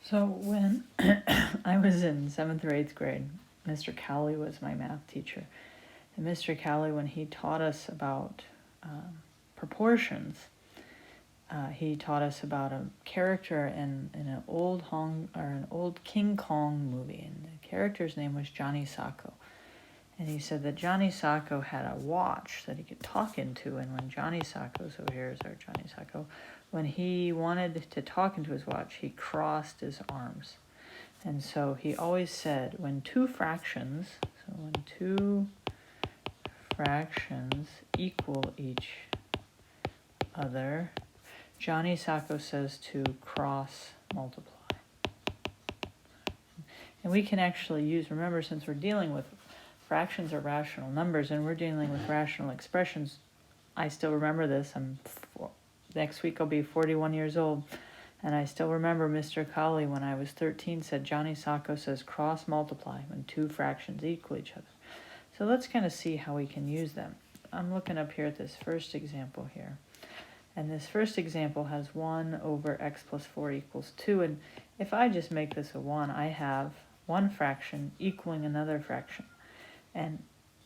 So when I was in 7th or 8th grade, Mr. Cowley was my math teacher. And Mr. Cowley, when he taught us about proportions, he taught us about a character in an old King Kong movie, and the character's name was Johnny Sacco. And he said that Johnny Sacco had a watch that he could talk into, and when Johnny Sacco, so here's our Johnny Sacco, when he wanted to talk into his watch, he crossed his arms. And so he always said, when two fractions equal each other, Johnny Sacco says to cross multiply. And we can actually use, remember, since we're dealing with fractions are rational numbers and we're dealing with rational expressions, I still remember this. Next week I'll be 41 years old. And I still remember Mr. Cowley, when I was 13, said Johnny Sacco says cross multiply when two fractions equal each other. So let's kind of see how we can use them. I'm looking up here at this first example here. And this first example has 1 over x plus 4 equals 2. And if I just make this a 1, I have one fraction equaling another fraction. And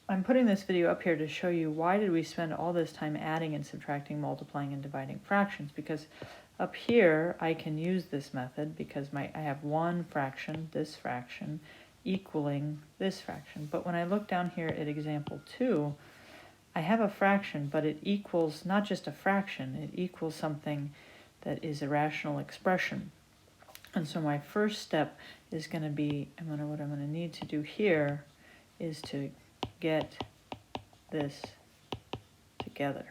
I'm putting this video up here to show you why did we spend all this time adding and subtracting, multiplying, and dividing fractions. Because up here, I can use this method because I have one fraction, this fraction, equaling this fraction. But when I look down here at example 2, I have a fraction, but it equals not just a fraction, it equals something that is a rational expression. And so my first step is going to be, what I'm going to need to do here is to get this together,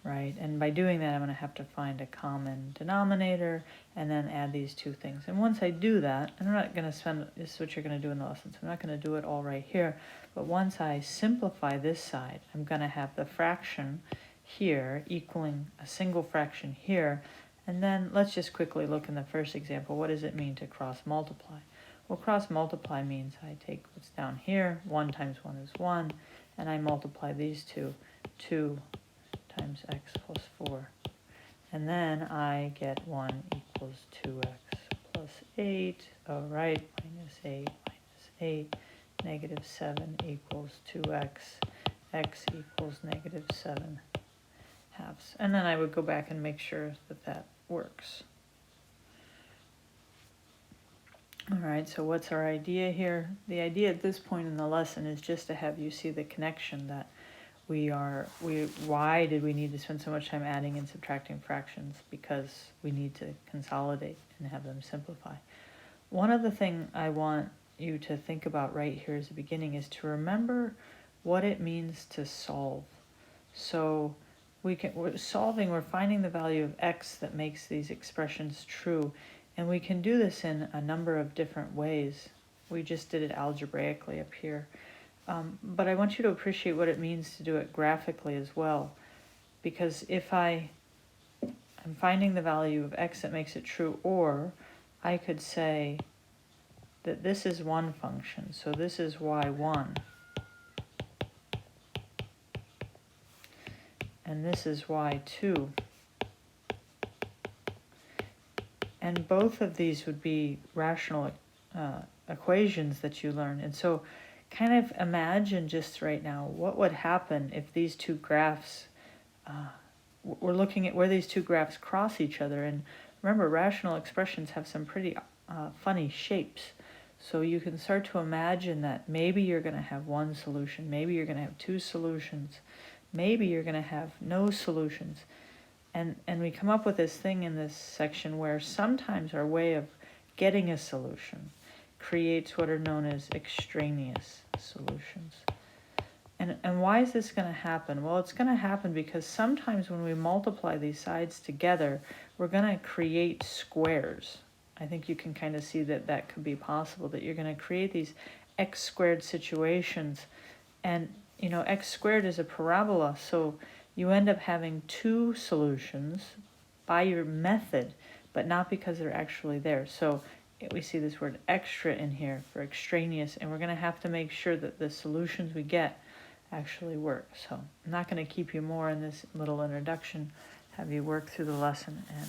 right? And by doing that, I'm going to have to find a common denominator and then add these two things. And once I do that, and I'm not going to spend, this is what you're going to do in the lesson, so I'm not going to do it all right here, but once I simplify this side, I'm going to have the fraction here equaling a single fraction here. And then let's just quickly look in the first example. What does it mean to cross multiply? Well, cross multiply means I take what's down here, 1 times 1 is 1, and I multiply these two, 2 times x plus 4. And then I get 1 equals 2x plus 8. All right, minus 8 minus 8. Negative 7 equals 2x. X equals negative 7 halves. And then I would go back and make sure that that works. All right, so what's our idea here? The idea at this point in the lesson is just to have you see the connection that why did we need to spend so much time adding and subtracting fractions? Because we need to consolidate and have them simplify. One other thing I want you to think about right here as a beginning is to remember what it means to solve. So we're finding the value of x that makes these expressions true. And we can do this in a number of different ways. We just did it algebraically up here. But I want you to appreciate what it means to do it graphically as well. Because if I'm finding the value of x that makes it true, or I could say that this is one function, so this is y1, and this is y2. And both of these would be rational equations that you learn. And so kind of imagine just right now what would happen if these two graphs, we're looking at where these two graphs cross each other. And remember, rational expressions have some pretty funny shapes. So you can start to imagine that maybe you're going to have one solution, maybe you're going to have two solutions, maybe you're going to have no solutions. And we come up with this thing in this section where sometimes our way of getting a solution creates what are known as extraneous solutions. And why is this going to happen? Well, it's going to happen because sometimes when we multiply these sides together, we're going to create squares. I think you can kind of see that that could be possible, that you're going to create these x squared situations. And, x squared is a parabola, so you end up having two solutions by your method, but not because they're actually there. So we see this word extra in here for extraneous, and we're going to have to make sure that the solutions we get actually work. So I'm not going to keep you more in this little introduction, have you work through the lesson and